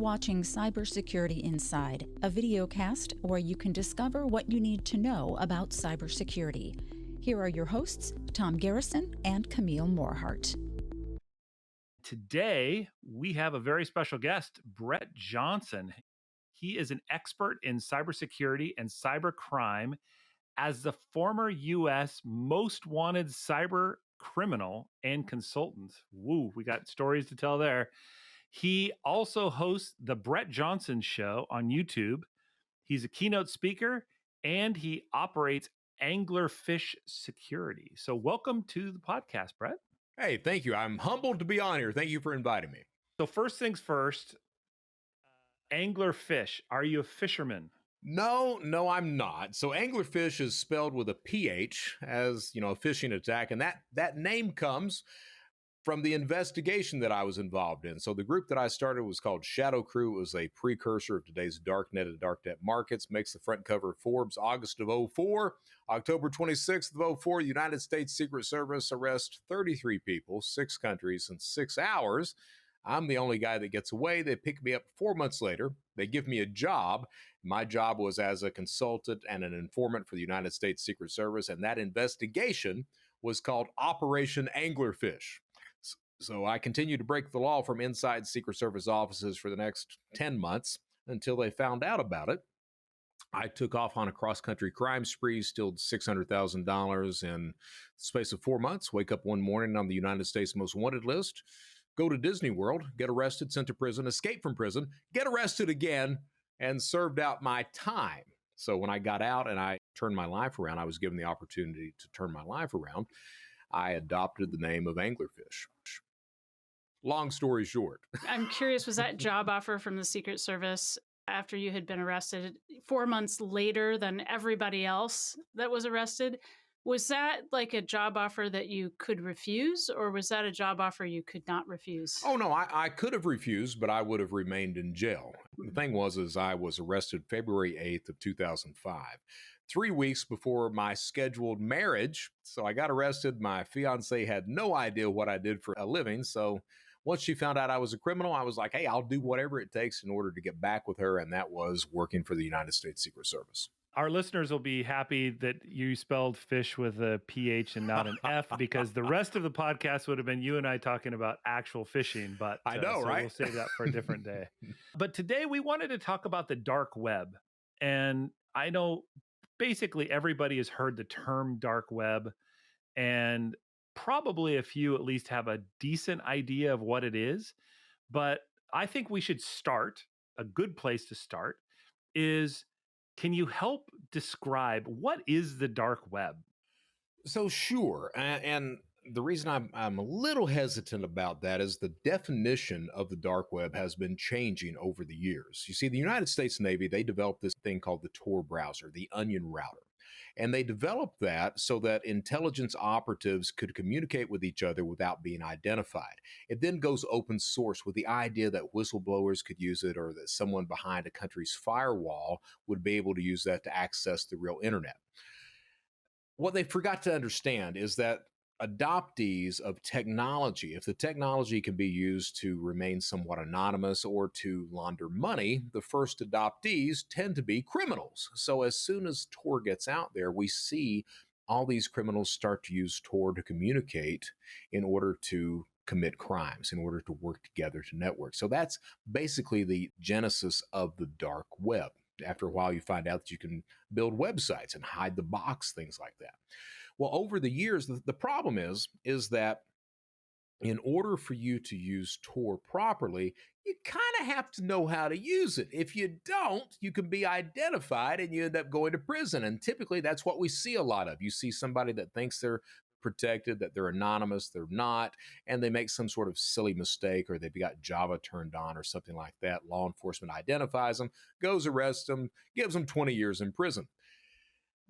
watching Cybersecurity Inside, a videocast where you can discover what you need to know about cybersecurity. Here are your hosts, Tom Garrison and Camille Morehart. Today, we have a very special guest, Brett Johnson. He is an expert in cybersecurity and cybercrime. As the former U.S. most wanted cyber criminal and consultant, woo, we got stories to tell there. He also hosts the Brett Johnson Show on YouTube. He's a keynote speaker, and he operates Anglerfish Security. So welcome to the podcast, Brett. Hey, thank you. I'm humbled to be on here. Thank you for inviting me. So first things first, Anglerfish. Are you a fisherman? No, I'm not. So Anglerfish is spelled with a PH, as you know, a fishing attack, and that name comes from the investigation that I was involved in. So the group that I started was called Shadow Crew. It was a precursor of today's darknet and darknet markets. Makes the front cover of Forbes, August of 2004. October 26th of 2004, United States Secret Service arrests 33 people, 6 countries, in 6 hours. I'm the only guy that gets away. They pick me up 4 months later. They give me a job. My job was as a consultant and an informant for the United States Secret Service, and that investigation was called Operation Anglerfish. So I continued to break the law from inside Secret Service offices for the next 10 months until they found out about it. I took off on a cross-country crime spree, stealed $600,000 in the space of 4 months, wake up one morning on the United States Most Wanted list, go to Disney World, get arrested, sent to prison, escape from prison, get arrested again, and served out my time. So when I got out and I turned my life around, I was given the opportunity to turn my life around. I adopted the name of Anglerfish. Long story short. I'm curious, was that job offer from the Secret Service after you had been arrested 4 months later than everybody else that was arrested? Was that like a job offer that you could refuse, or was that a job offer you could not refuse? Oh, no, I could have refused, but I would have remained in jail. The thing was I was arrested February 8th of 2005, 3 weeks before my scheduled marriage. So I got arrested. My fiance had no idea what I did for a living. So once she found out I was a criminal, I was like, hey, I'll do whatever it takes in order to get back with her. And that was working for the United States Secret Service. Our listeners will be happy that you spelled fish with a PH and not an F, because the rest of the podcast would have been you and I talking about actual fishing. But I know, so right? We'll save that for a different day. But today we wanted to talk about the dark web. And I know basically everybody has heard the term dark web, and probably a few at least have a decent idea of what it is. But I think we should start, a good place to start is, can you help describe what is the dark web? So sure. And the reason I'm a little hesitant about that is the definition of the dark web has been changing over the years. You see, the United States Navy, they developed this thing called the Tor browser, the onion router. And they developed that so that intelligence operatives could communicate with each other without being identified. It then goes open source with the idea that whistleblowers could use it, or that someone behind a country's firewall would be able to use that to access the real internet. What they forgot to understand is that adoptees of technology, if the technology can be used to remain somewhat anonymous or to launder money, the first adoptees tend to be criminals. So as soon as Tor gets out there, we see all these criminals start to use Tor to communicate in order to commit crimes, in order to work together to network. So that's basically the genesis of the dark web. After a while, you find out that you can build websites and hide the box, things like that. Well, over the years, the problem is that in order for you to use Tor properly, you kind of have to know how to use it. If you don't, you can be identified and you end up going to prison. And typically that's what we see a lot of. You see somebody that thinks they're protected, that they're anonymous, they're not, and they make some sort of silly mistake, or they've got Java turned on or something like that. Law enforcement identifies them, goes arrest them, gives them 20 years in prison.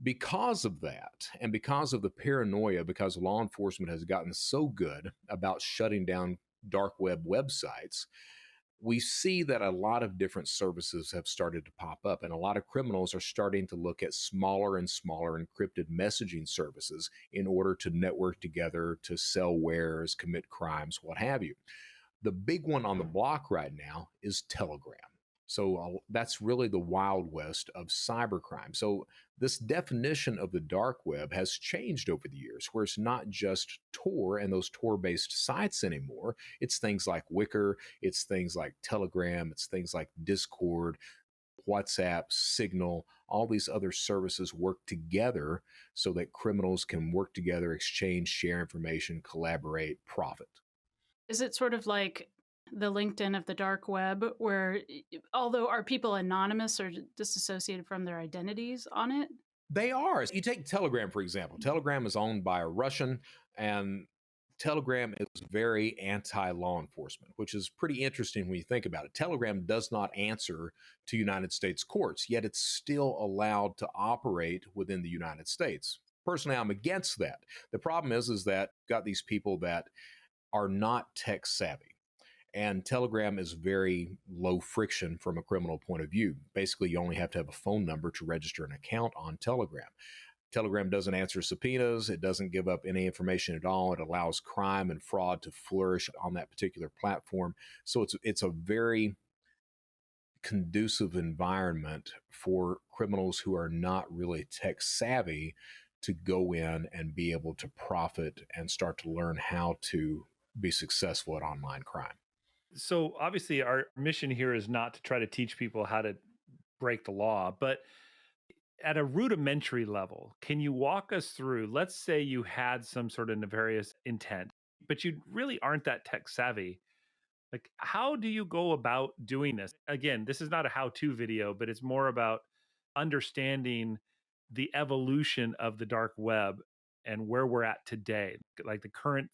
Because of that, and because of the paranoia, because law enforcement has gotten so good about shutting down dark web websites, we see that a lot of different services have started to pop up, and a lot of criminals are starting to look at smaller and smaller encrypted messaging services in order to network together, to sell wares, commit crimes, what have you. The big one on the block right now is Telegram. So that's really the Wild West of cybercrime. So this definition of the dark web has changed over the years, where it's not just Tor and those Tor-based sites anymore. It's things like Wicker, it's things like Telegram, it's things like Discord, WhatsApp, Signal, all these other services work together so that criminals can work together, exchange, share information, collaborate, profit. Is it sort of like the LinkedIn of the dark web, where although are people anonymous or disassociated from their identities on it? They are. You take Telegram, for example. Telegram is owned by a Russian, and Telegram is very anti-law enforcement, which is pretty interesting when you think about it. Telegram does not answer to United States courts, yet it's still allowed to operate within the United States. Personally, I'm against that. The problem is that you've got these people that are not tech savvy. And Telegram is very low friction from a criminal point of view. Basically, you only have to have a phone number to register an account on Telegram. Telegram doesn't answer subpoenas. It doesn't give up any information at all. It allows crime and fraud to flourish on that particular platform. So it's a very conducive environment for criminals who are not really tech savvy to go in and be able to profit and start to learn how to be successful at online crime. So obviously our mission here is not to try to teach people how to break the law, but at a rudimentary level, can you walk us through, let's say you had some sort of nefarious intent, but you really aren't that tech savvy. Like, how do you go about doing this? Again, this is not a how-to video, but it's more about understanding the evolution of the dark web and where we're at today, like the current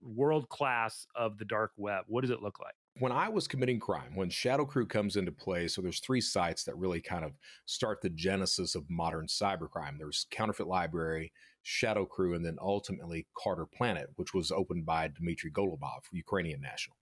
world class of the dark web. What does it look like? When I was committing crime, when Shadow Crew comes into play, so there's three sites that really kind of start the genesis of modern cybercrime. There's Counterfeit Library, Shadow Crew, and then ultimately Carter Planet, which was opened by Dmitry Golubov, Ukrainian national.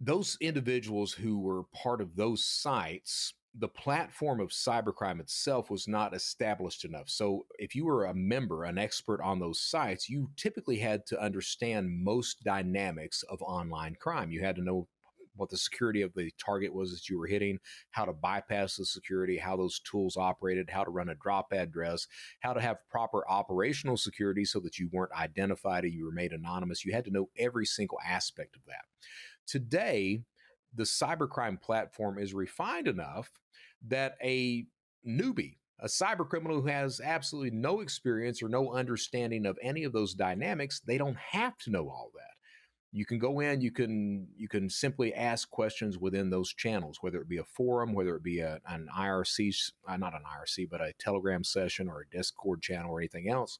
Those individuals who were part of those sites, the platform of cybercrime itself was not established enough. So if you were a member, an expert on those sites, you typically had to understand most dynamics of online crime. You had to know what the security of the target was that you were hitting, how to bypass the security, how those tools operated, how to run a drop address, how to have proper operational security so that you weren't identified or you were made anonymous. You had to know every single aspect of that. Today, the cybercrime platform is refined enough that a newbie, a cyber criminal who has absolutely no experience or no understanding of any of those dynamics, they don't have to know all that. You can go in, you can simply ask questions within those channels, whether it be a forum, whether it be an IRC, not an IRC, but a Telegram session or a Discord channel or anything else.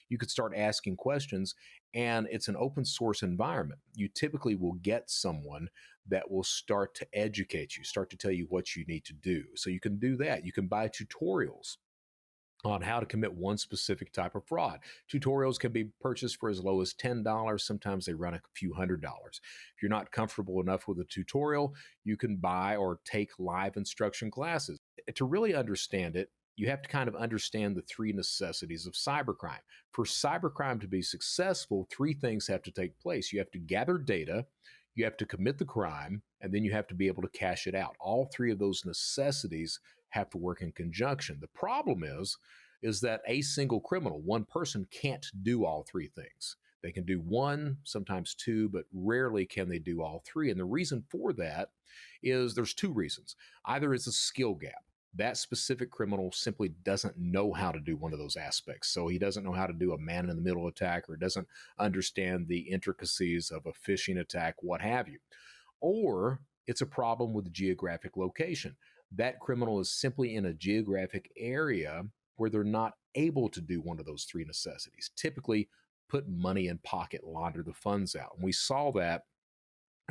You could start asking questions, and it's an open source environment. You typically will get someone that will start to educate you, start to tell you what you need to do. So you can do that. You can buy tutorials on how to commit one specific type of fraud. Tutorials can be purchased for as low as $10. Sometimes they run a few $100s. If you're not comfortable enough with a tutorial, you can buy or take live instruction classes. To really understand it, you have to kind of understand the three necessities of cybercrime. For cybercrime to be successful, three things have to take place. You have to gather data, you have to commit the crime, and then you have to be able to cash it out. All three of those necessities have to work in conjunction. The problem is that a single criminal, one person, can't do all three things. They can do one, sometimes two, but rarely can they do all three. And the reason for that is there's two reasons. Either it's a skill gap. That specific criminal simply doesn't know how to do one of those aspects. So he doesn't know how to do a man-in-the-middle attack, or doesn't understand the intricacies of a phishing attack, what have you. Or it's a problem with geographic location. That criminal is simply in a geographic area where they're not able to do one of those three necessities. Typically, put money in pocket, launder the funds out. And we saw that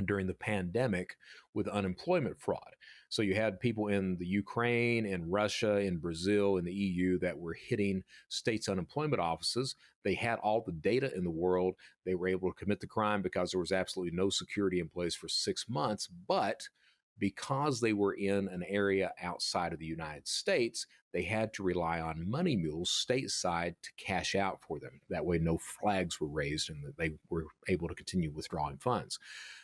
during the pandemic with unemployment fraud. So you had people in the Ukraine, in Russia, in Brazil, in the EU that were hitting states' unemployment offices. They had all the data in the world. They were able to commit the crime because there was absolutely no security in place for 6 months. But because they were in an area outside of the United States, they had to rely on money mules stateside to cash out for them. That way, no flags were raised and that they were able to continue withdrawing funds.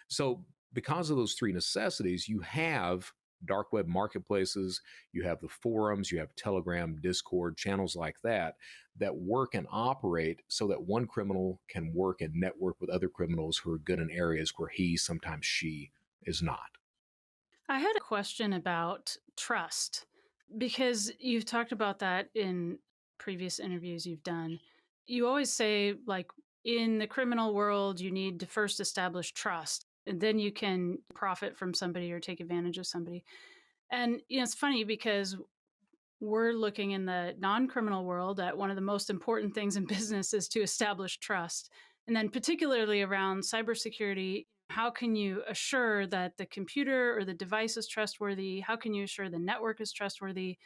So, because of those three necessities, you have dark web marketplaces, you have the forums, you have Telegram, Discord, channels like that work and operate so that one criminal can work and network with other criminals who are good in areas where he, sometimes she, is not. I had a question about trust because you've talked about that in previous interviews you've done. You always say, like, in the criminal world, you need to first establish trust and then you can profit from somebody or take advantage of somebody. And, it's funny because we're looking in the non-criminal world at one of the most important things in business is to establish trust. And then particularly around cybersecurity, how can you assure that the computer or the device is trustworthy? How can you assure the network is trustworthy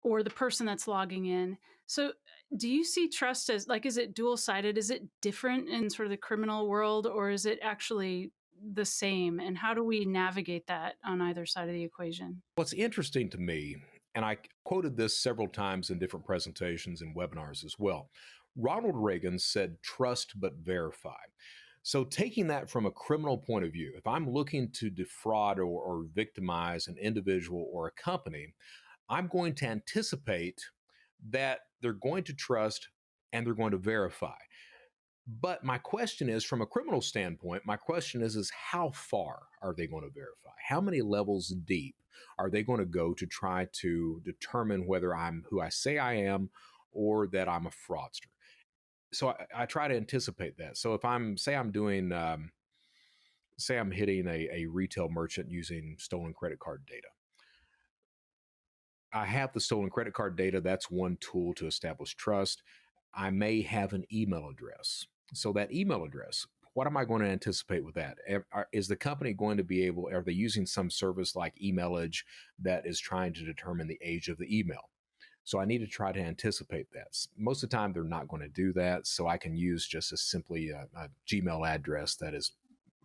or the person that's logging in? So do you see trust as like, is it dual-sided? Is it different in sort of the criminal world or is it actually the same? And how do we navigate that on either side of the equation? What's interesting to me, and I quoted this several times in different presentations and webinars as well, Ronald Reagan said, trust but verify. So taking that from a criminal point of view, if I'm looking to defraud or victimize an individual or a company, I'm going to anticipate that they're going to trust and they're going to verify. But my question is, from a criminal standpoint, my question is how far are they going to verify? How many levels deep are they going to go to try to determine whether I'm who I say I am or that I'm a fraudster? So I try to anticipate that. So if I'm doing, say I'm hitting a retail merchant using stolen credit card data. I have the stolen credit card data. That's one tool to establish trust. I may have an email address. So that email address, what am I going to anticipate with that? Is the company going to be able, are they using some service like Emailage that is trying to determine the age of the email? So I need to try to anticipate that. Most of the time, they're not going to do that. So I can use just simply a Gmail address that is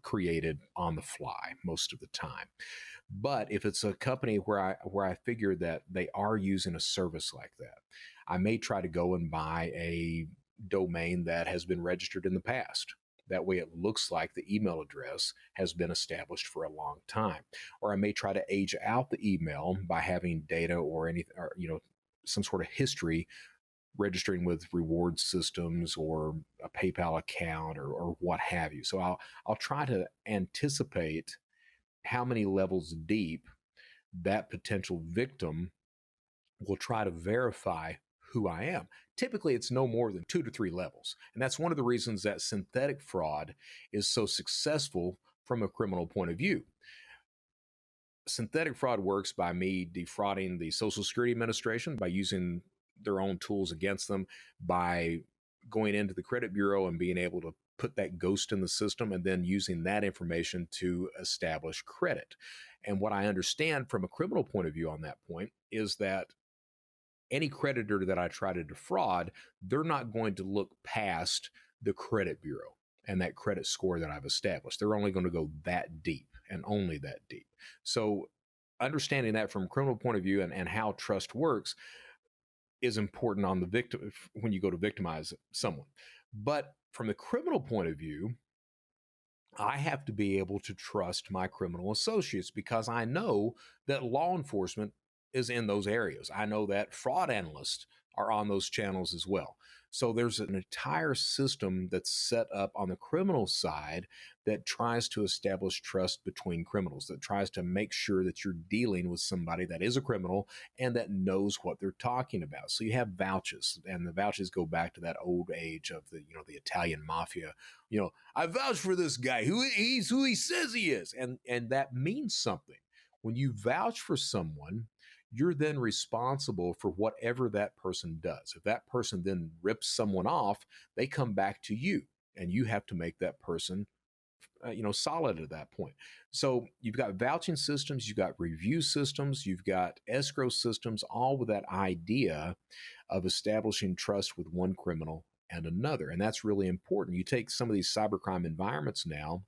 created on the fly most of the time. But if it's a company where I figure that they are using a service like that, I may try to go and buy a domain that has been registered in the past. That way it looks like the email address has been established for a long time. Or I may try to age out the email by having data or anything, or, some sort of history registering with reward systems or a PayPal account or what have you. So I'll try to anticipate how many levels deep that potential victim will try to verify who I am. Typically, it's no more than 2 to 3 levels. And that's one of the reasons that synthetic fraud is so successful from a criminal point of view. Synthetic fraud works by me defrauding the Social Security Administration by using their own tools against them, by going into the credit bureau and being able to put that ghost in the system and then using that information to establish credit. And what I understand from a criminal point of view on that point is that any creditor that I try to defraud, they're not going to look past the credit bureau and that credit score that I've established. They're only going to go that deep and only that deep. So understanding that from a criminal point of view and how trust works is important on the victim when you go to victimize someone. But from the criminal point of view, I have to be able to trust my criminal associates because I know that law enforcement is in those areas. I know that fraud analysts are on those channels as well. So there's an entire system that's set up on the criminal side that tries to establish trust between criminals, that tries to make sure that you're dealing with somebody that is a criminal and that knows what they're talking about. So you have vouchers, and the vouchers go back to that old age of the Italian mafia. I vouch for this guy. He's who he says he is. And that means something. When you vouch for someone, you're then responsible for whatever that person does. If that person then rips someone off, they come back to you, and you have to make that person, solid at that point. So you've got vouching systems, you've got review systems, you've got escrow systems, all with that idea of establishing trust with one criminal and another. And that's really important. You take some of these cybercrime environments now,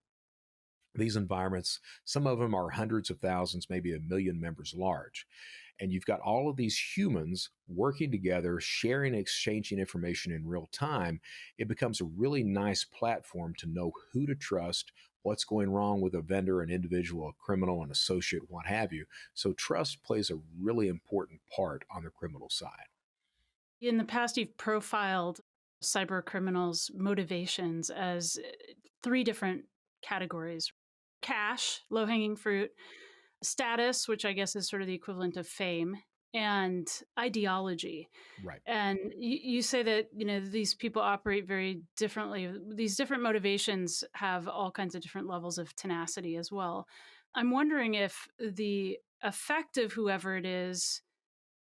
These environments, some of them are hundreds of thousands, maybe a million members large. And you've got all of these humans working together, sharing, exchanging information in real time. It becomes a really nice platform to know who to trust, what's going wrong with a vendor, an individual, a criminal, an associate, what have you. So trust plays a really important part on the criminal side. In the past, you've profiled cyber criminals' motivations as three different categories: cash, low hanging fruit; status, which I guess is sort of the equivalent of fame; and ideology. Right. And you say that, these people operate very differently. These different motivations have all kinds of different levels of tenacity as well. I'm wondering if the effect of whoever it is,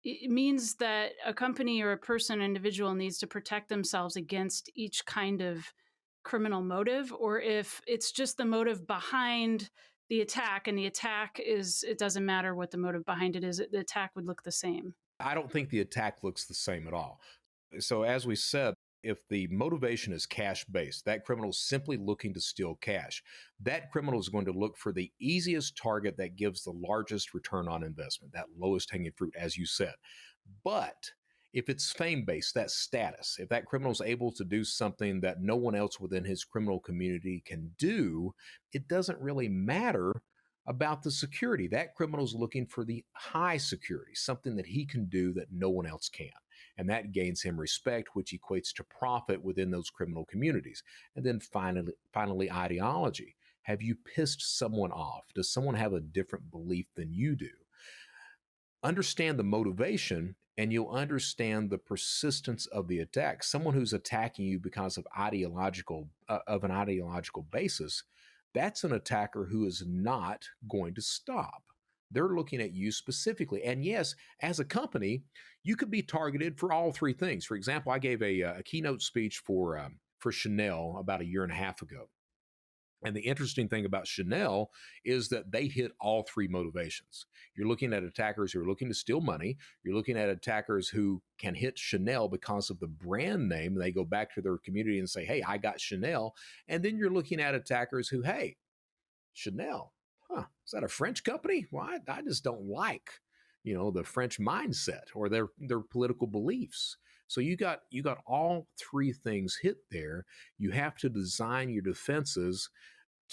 it means that a company or a person, individual, needs to protect themselves against each kind of criminal motive, or if it's just the motive behind the attack, and the attack is, it doesn't matter what the motive behind it is, the attack would look the same. I don't think the attack looks the same at all. So, as we said, if the motivation is cash based, that criminal is simply looking to steal cash. That criminal is going to look for the easiest target that gives the largest return on investment, that lowest hanging fruit, as you said. But if it's fame based, that status, if that criminal is able to do something that no one else within his criminal community can do, it doesn't really matter about the security. That criminal is looking for the high security, something that he can do that no one else can. And that gains him respect, which equates to profit within those criminal communities. And then finally, ideology. Have you pissed someone off? Does someone have a different belief than you do? Understand the motivation, and you'll understand the persistence of the attack. Someone who's attacking you because of an ideological basis, that's an attacker who is not going to stop. They're looking at you specifically. And yes, as a company, you could be targeted for all three things. For example, I gave a keynote speech for Chanel about a year and a half ago. And the interesting thing about Chanel is that they hit all three motivations. You're looking at attackers who are looking to steal money. You're looking at attackers who can hit Chanel because of the brand name. They go back to their community and say, hey, I got Chanel. And then you're looking at attackers who, hey, Chanel, is that a French company? Well, I just don't like, the French mindset or their political beliefs. So you got all three things hit there. You have to design your defenses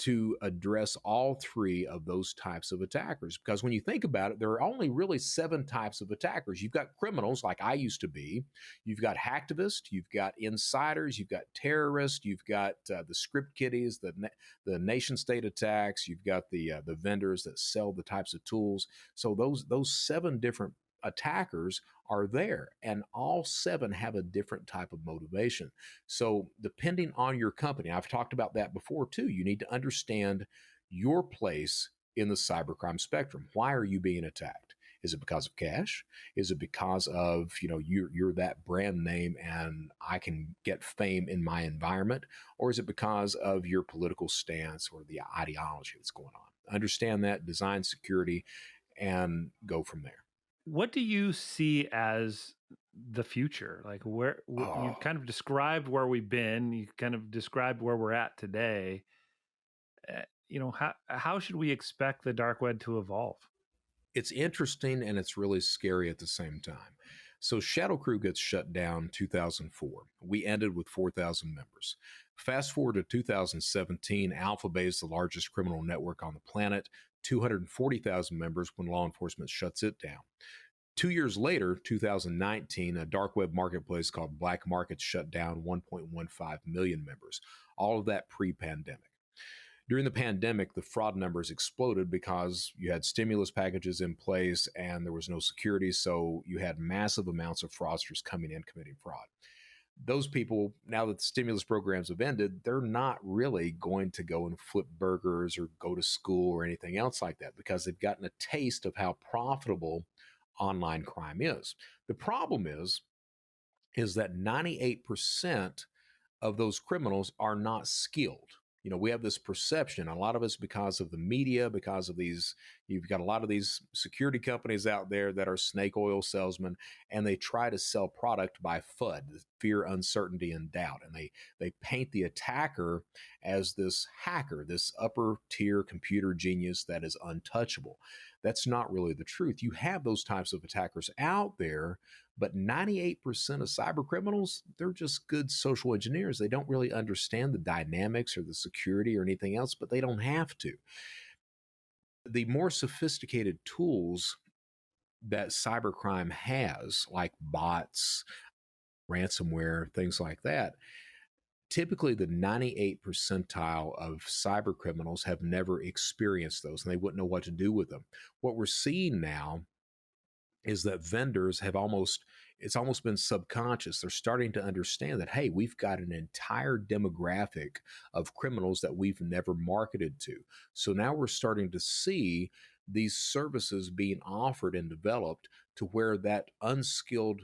to address all three of those types of attackers. Because when you think about it, there are only really 7 types of attackers. You've got criminals like I used to be. You've got hacktivists. You've got insiders. You've got terrorists. You've got the script kiddies, the nation state attacks. You've got the vendors that sell the types of tools. So those 7 different attackers are there, and all 7 have a different type of motivation. So depending on your company, I've talked about that before too, you need to understand your place in the cybercrime spectrum. Why are you being attacked? Is it because of cash? Is it because of, you're that brand name and I can get fame in my environment? Or is it because of your political stance or the ideology that's going on? Understand that, design security, and go from there. What do you see as the future? Like you kind of described where we've been, you kind of described where we're at today. How should we expect the dark web to evolve? It's interesting and it's really scary at the same time. So Shadow Crew gets shut down 2004. We ended with 4,000 members. Fast forward to 2017, Alphabay is the largest criminal network on the planet, 240,000 members when law enforcement shuts it down. 2 years later, 2019, a dark web marketplace called Black Market shut down, 1.15 million members. All of that pre-pandemic. During the pandemic, the fraud numbers exploded because you had stimulus packages in place and there was no security, so you had massive amounts of fraudsters coming in committing fraud. Those people, now that the stimulus programs have ended, they're not really going to go and flip burgers or go to school or anything else like that because they've gotten a taste of how profitable online crime is. The problem is that 98% of those criminals are not skilled. we have this perception. A lot of it's because of the media, because of you've got a lot of these security companies out there that are snake oil salesmen, and they try to sell product by FUD, fear, uncertainty, and doubt. And they paint the attacker as this hacker, this upper tier computer genius that is untouchable. That's not really the truth. You have those types of attackers out there, but 98% of cyber criminals, they're just good social engineers. They don't really understand the dynamics or the security or anything else, but they don't have to. The more sophisticated tools that cybercrime has, like bots, ransomware, things like that, typically the 98th percentile of cyber criminals have never experienced those, and they wouldn't know what to do with them. What we're seeing now is that vendors it's almost been subconscious. They're starting to understand that, hey, we've got an entire demographic of criminals that we've never marketed to. So now we're starting to see these services being offered and developed to where that unskilled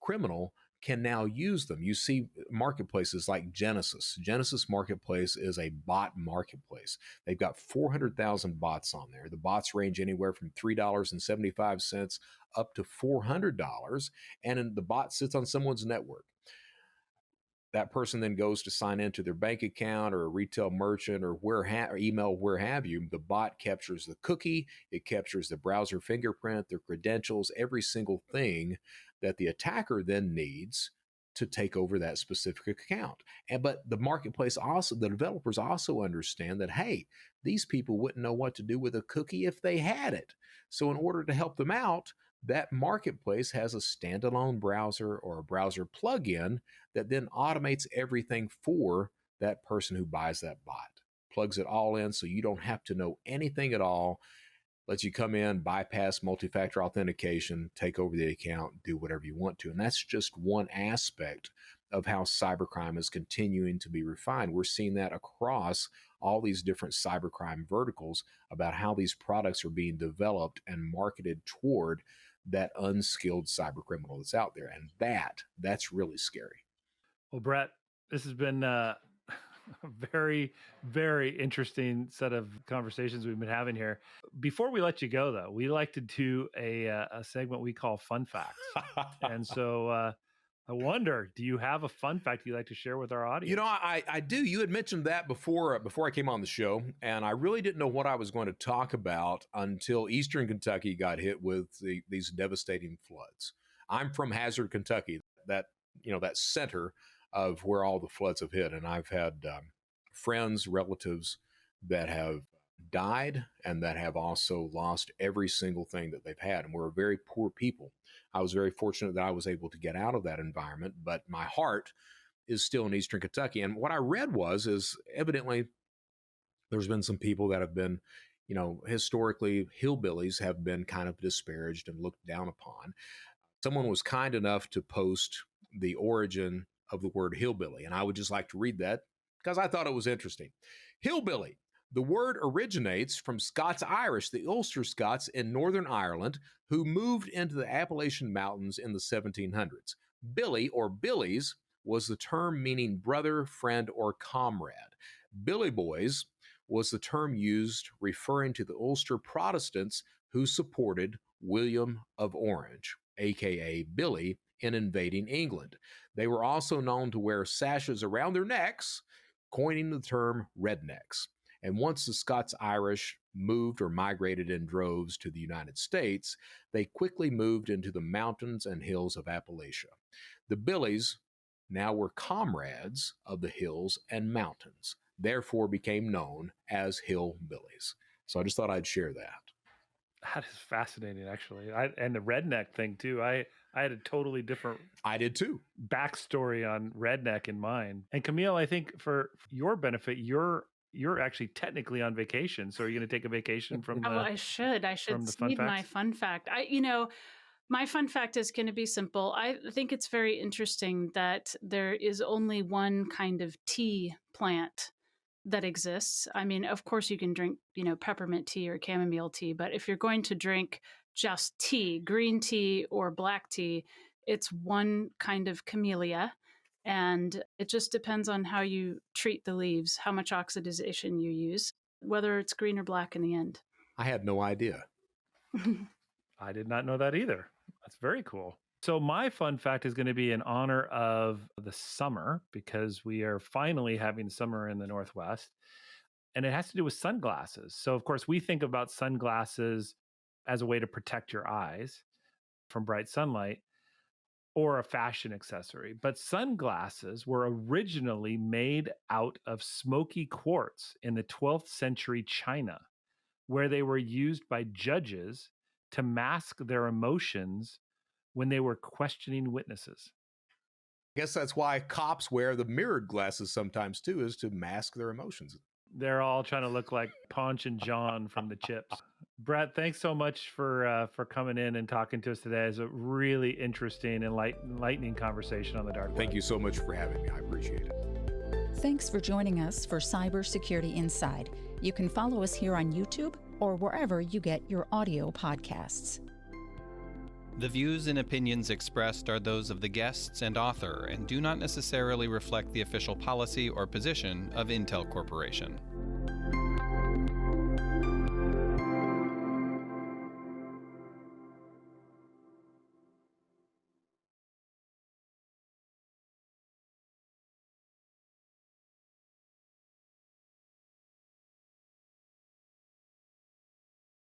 criminal can now use them. You see marketplaces like Genesis. Genesis Marketplace is a bot marketplace. They've got 400,000 bots on there. The bots range anywhere from $3.75 up to $400, and the bot sits on someone's network. That person then goes to sign into their bank account or a retail merchant or or email, where have you. The bot captures the cookie, it captures the browser fingerprint, their credentials, every single thing that the attacker then needs to take over that specific account. But the marketplace also, the developers also understand that, hey, these people wouldn't know what to do with a cookie if they had it. So in order to help them out, that marketplace has a standalone browser or a browser plugin that then automates everything for that person who buys that bot. Plugs it all in so you don't have to know anything at all. Lets you come in, bypass multi-factor authentication, take over the account, do whatever you want to. And that's just one aspect of how cybercrime is continuing to be refined. We're seeing that across all these different cybercrime verticals about how these products are being developed and marketed toward that unskilled cyber criminal that's out there. And that's really scary. Well, Brett, this has been a very, very interesting set of conversations we've been having here. Before we let you go, though, we like to do a segment we call Fun Facts. And so I wonder, do you have a fun fact you'd like to share with our audience? I do. You had mentioned that before I came on the show, and I really didn't know what I was going to talk about until Eastern Kentucky got hit with these devastating floods. I'm from Hazard, Kentucky, that center of where all the floods have hit. And I've had friends, relatives that have died and that have also lost every single thing that they've had. And we're a very poor people. I was very fortunate that I was able to get out of that environment, but my heart is still in Eastern Kentucky. And what I read is evidently there's been some people that have been, historically hillbillies have been kind of disparaged and looked down upon. Someone was kind enough to post the origin of the word hillbilly, and I would just like to read that because I thought it was interesting. Hillbilly. The word originates from Scots-Irish, the Ulster Scots in Northern Ireland, who moved into the Appalachian Mountains in the 1700s. Billy, or Billies, was the term meaning brother, friend, or comrade. Billy Boys was the term used referring to the Ulster Protestants who supported William of Orange, aka Billy, in invading England. They were also known to wear sashes around their necks, coining the term rednecks. And once the Scots-Irish moved or migrated in droves to the United States, they quickly moved into the mountains and hills of Appalachia. The Billies now were comrades of the hills and mountains, therefore became known as hillbillies. So I just thought I'd share that. That is fascinating, actually. And the redneck thing, too. I had a totally different I did too. backstory on redneck in mind. And Camille, I think for your benefit, you're actually technically on vacation. So are you going to take a vacation from the I should seed my fun fact. My fun fact is going to be simple. I think it's very interesting that there is only one kind of tea plant that exists. I mean, of course you can drink, peppermint tea or chamomile tea, but if you're going to drink just tea, green tea or black tea, it's one kind of camellia And it just depends on how you treat the leaves, how much oxidization you use, whether it's green or black in the end. I had no idea. I did not know that either. That's very cool. So my fun fact is going to be in honor of the summer, because we are finally having summer in the Northwest. And it has to do with sunglasses. So, of course, we think about sunglasses as a way to protect your eyes from bright sunlight or a fashion accessory. But sunglasses were originally made out of smoky quartz in the 12th century China, where they were used by judges to mask their emotions when they were questioning witnesses. I guess that's why cops wear the mirrored glasses sometimes too, is to mask their emotions. They're all trying to look like Ponch and John from the Chips. Brett, thanks so much for coming in and talking to us today. It's a really interesting, enlightening conversation on the dark web. Thank you so much for having me. I appreciate it. Thanks for joining us for Cybersecurity Inside. You can follow us here on YouTube or wherever you get your audio podcasts. The views and opinions expressed are those of the guests and author and do not necessarily reflect the official policy or position of Intel Corporation.